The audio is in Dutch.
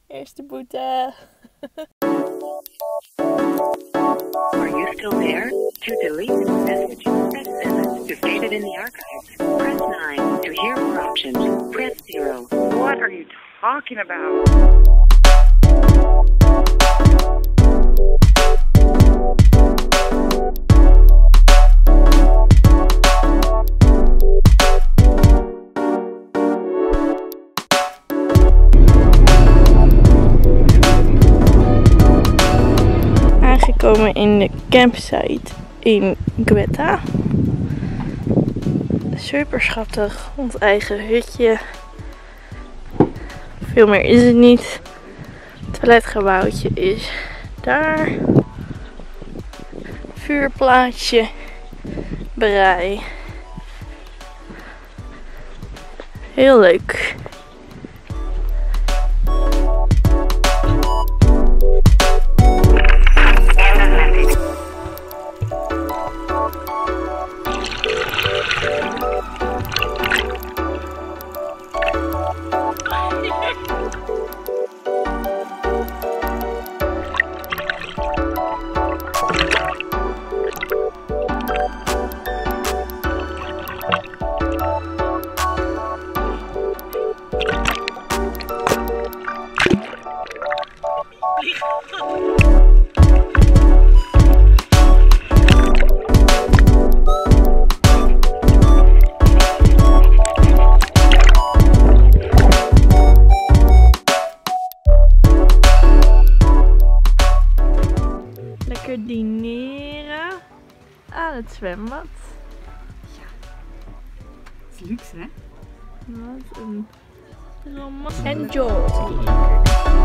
Eerste boete. Are you still there? To delete this message, press 7. To save it in the archives, press 9. To hear more options, press 0. What are you talking about? Aangekomen in de campsite in Gwetta. Super schattig, ons eigen hutje. Veel meer is het niet. Het toiletgebouwtje is daar. Vuurplaatsje, brei. Heel leuk. Lekker dineren aan het zwembad. Ja. Het is luxe, hè? Wat een romantisch. Enjoy!